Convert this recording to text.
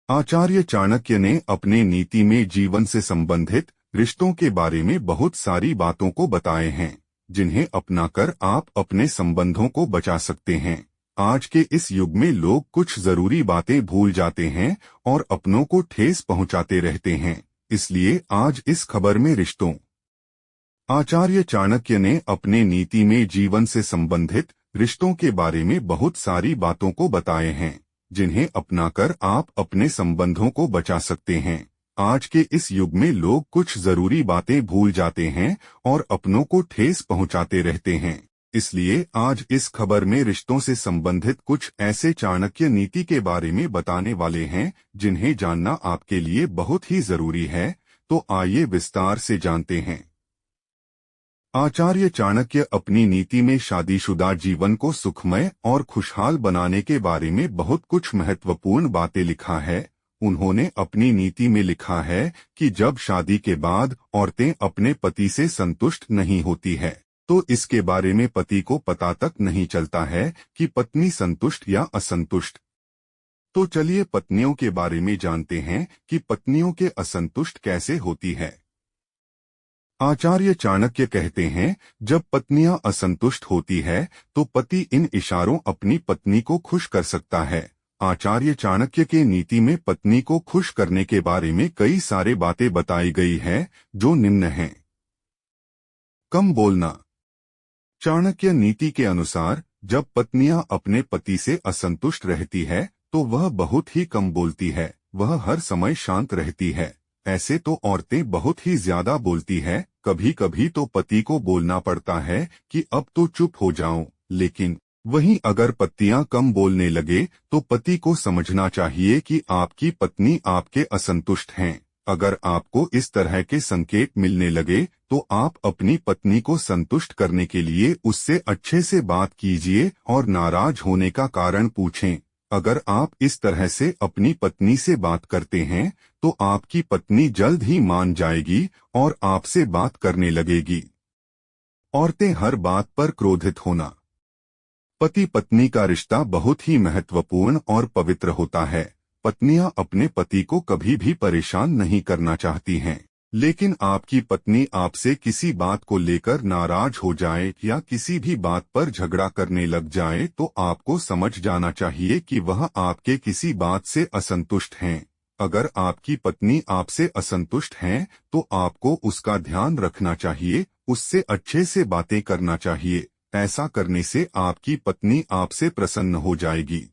आचार्य चाणक्य ने अपने नीति में जीवन से संबंधित रिश्तों के बारे में बहुत सारी बातों को बताए हैं, जिन्हें अपनाकर आप अपने संबंधों को बचा सकते हैं। आज के इस युग में लोग कुछ जरूरी बातें भूल जाते हैं और अपनों को ठेस पहुंचाते रहते हैं। इसलिए आज इस खबर में रिश्तों आचार्य चाणक्य ने अपने नीति में जीवन से संबंधित रिश्तों के बारे में बहुत सारी बातों को बताए हैं, जिन्हें अपनाकर आप अपने संबंधों को बचा सकते हैं। आज के इस युग में लोग कुछ जरूरी बातें भूल जाते हैं और अपनों को ठेस पहुंचाते रहते हैं। इसलिए आज इस खबर में रिश्तों से संबंधित कुछ ऐसे चाणक्य नीति के बारे में बताने वाले हैं, जिन्हें जानना आपके लिए बहुत ही जरूरी है। तो आइए विस्तार से जानते हैं। आचार्य चाणक्य अपनी नीति में शादीशुदा जीवन को सुखमय और खुशहाल बनाने के बारे में बहुत कुछ महत्वपूर्ण बातें लिखा है। उन्होंने अपनी नीति में लिखा है कि जब शादी के बाद औरतें अपने पति से संतुष्ट नहीं होती है, तो इसके बारे में पति को पता तक नहीं चलता है कि पत्नी संतुष्ट या असंतुष्ट। तो चलिए पत्नियों के बारे में जानते हैं कि पत्नियों के असंतुष्ट कैसे होती है। आचार्य चाणक्य कहते हैं, जब पत्नियां असंतुष्ट होती है तो पति इन इशारों अपनी पत्नी को खुश कर सकता है। आचार्य चाणक्य के नीति में पत्नी को खुश करने के बारे में कई सारे बातें बताई गई है, जो निम्न हैं। कम बोलना। चाणक्य नीति के अनुसार जब पत्नियां अपने पति से असंतुष्ट रहती है तो वह बहुत ही कम बोलती है, वह हर समय शांत रहती है। ऐसे तो औरतें बहुत ही ज्यादा बोलती है, कभी कभी तो पति को बोलना पड़ता है कि अब तो चुप हो जाओ। लेकिन वहीं अगर पत्नियां कम बोलने लगे तो पति को समझना चाहिए कि आपकी पत्नी आपके असंतुष्ट हैं। अगर आपको इस तरह के संकेत मिलने लगे तो आप अपनी पत्नी को संतुष्ट करने के लिए उससे अच्छे से बात कीजिए और नाराज होने का कारण पूछें। अगर आप इस तरह से अपनी पत्नी से बात करते हैं तो आपकी पत्नी जल्द ही मान जाएगी और आपसे बात करने लगेगी। औरतें हर बात पर क्रोधित होना। पति पत्नी का रिश्ता बहुत ही महत्वपूर्ण और पवित्र होता है। पत्नियां अपने पति को कभी भी परेशान नहीं करना चाहती हैं, लेकिन आपकी पत्नी आपसे किसी बात को लेकर नाराज हो जाए या किसी भी बात पर झगड़ा करने लग जाए तो आपको समझ जाना चाहिए कि वह आपके किसी बात से असंतुष्ट हैं। अगर आपकी पत्नी आपसे असंतुष्ट हैं तो आपको उसका ध्यान रखना चाहिए, उससे अच्छे से बातें करना चाहिए। ऐसा करने से आपकी पत्नी आपसे प्रसन्न हो जाएगी।